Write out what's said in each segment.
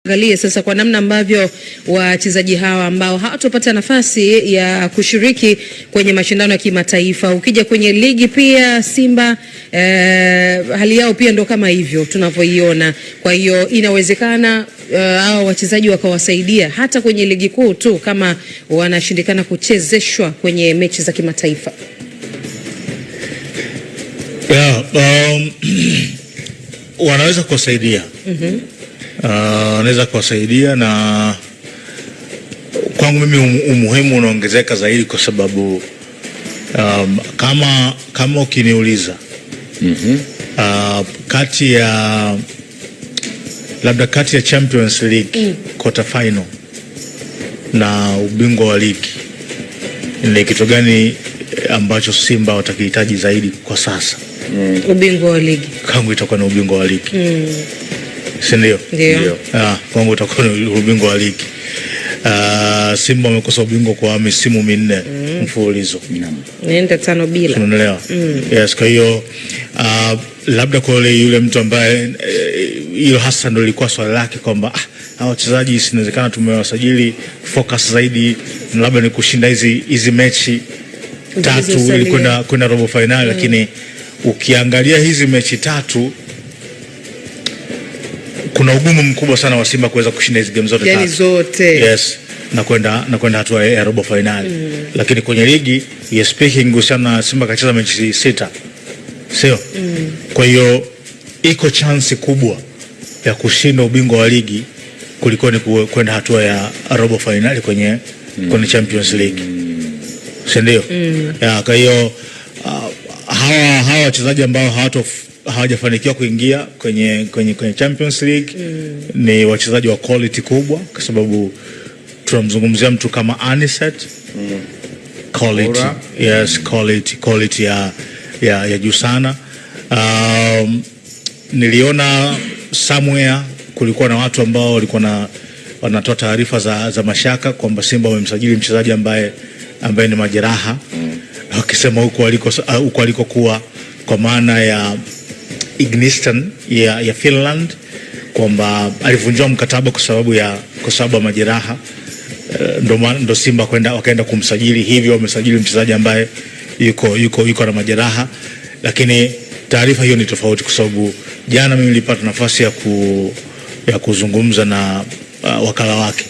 Angalia sasa kwa namna ambavyo wachezaji hawa ambao hawatopata nafasi ya kushiriki kwenye mashindano ya kimataifa. Ukija kwenye ligi pia Simba hali yao pia ndo kama hivyo tunavyoiona. Kwa hiyo inawezekana hao wachezaji wakawasaidia hata kwenye ligi kuu tu kama wanashindikana kuchezeshwa kwenye mechi za kimataifa. Wanaweza kusaidia. Anaweza kuwasaidia, na kwangu mimi umuhimu unaongezeka zaidi kwa sababu kama ukiniuliza kati ya Champions League quarter final na ubingwa wa ligi, ni kitu gani ambacho Simba watakihitaji zaidi kwa sasa? Ubingwa wa ligi. Kwangu itakuwa ni ubingwa wa ligi. Si ndio? Ndio. Kwangu itakuwa ni ubingwa wa ligi. Simba wamekosa ubingwa kwa misimu minne mfululizo. Nenda 5 bila. Unaelewa? Yes, kwa hiyo labda kwa yule mtu ambaye hilo hasa ndio lilikuwa swali lake kwamba hao wachezaji inawezekana tumewasajili, focus zaidi labda ni kushinda hizi mechi tatu ili kwenda robo finali, lakini ukiangalia hizi mechi tatu kuna ugumu mkubwa sana wa Simba kuweza kushinda hizo game zote tatu. Zote. Yes, na kwenda hatua ya robo finali. Lakini kwenye ligi, yes, speaking kuhusiana, Simba kacheza mechi 6. Sio? Kwa hiyo iko chance kubwa ya kushinda ubingwa wa ligi kuliko ni kwenda hatua ya robo finali kwenye Champions League. Si ndio? Kwa hiyo hawa wachezaji ambao hawajafanikiwa kuingia kwenye Champions League ni wachezaji wa quality kubwa, kwa sababu tunamzungumzia mtu kama Aniset, quality. Yes, quality ya juu sana. Niliona somewhere kulikuwa na watu ambao walikuwa wanatoa taarifa za mashaka kwamba Simba wamemsajili mchezaji ambaye ni majeraha, wakisema huko alikokuwa, kwa maana ya Ignistan ya Finland, kwamba alivunjwa mkataba kwa sababu ya majeraha. Ndo Simba wakaenda kumsajili, hivyo wamesajili mchezaji ambaye yuko na majeraha. Lakini taarifa hiyo ni tofauti, kwa sababu jana mimi nilipata nafasi ya kuzungumza na wakala wake,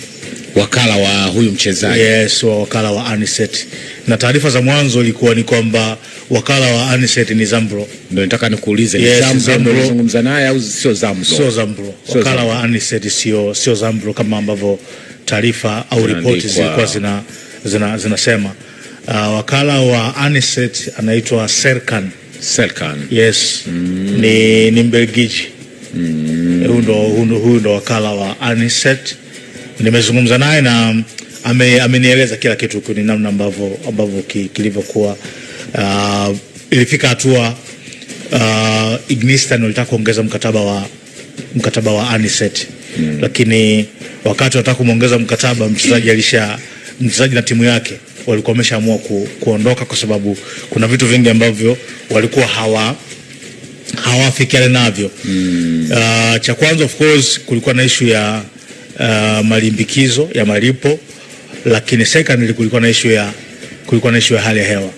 wakala wa huyu mchezaji. Yes, wakala wa Aniset. Na taarifa za mwanzo ilikuwa ni kwamba wakala wa Aniset ni Zambro. Ndio nataka nikuulize, yes, Zambro unazungumza naye au sio Zambro? Sio Zambro. Wakala wa Aniset sio Zambro kama ambavyo taarifa au ripoti zilikuwa zinasema. Wakala wa Aniset anaitwa Serkan. Yes. Ni Mbelgiji. Huyu ndo wakala wa Aniset. Nimezungumza naye na amenieleza kila kitu kwa namna ambavyo kilivyokuwa. Ilifika hatua Ignistan walitaka kuongeza mkataba wa Aniset, lakini wakati wanataka kumongeza mkataba, mchezaji na timu yake walikuwa wameshaamua kuondoka, kwa sababu kuna vitu vingi ambavyo walikuwa hawafikiana navyo. Cha kwanza, of course, kulikuwa na issue ya malimbikizo ya malipo, lakini secondly kulikuwa na issue ya hali ya hewa.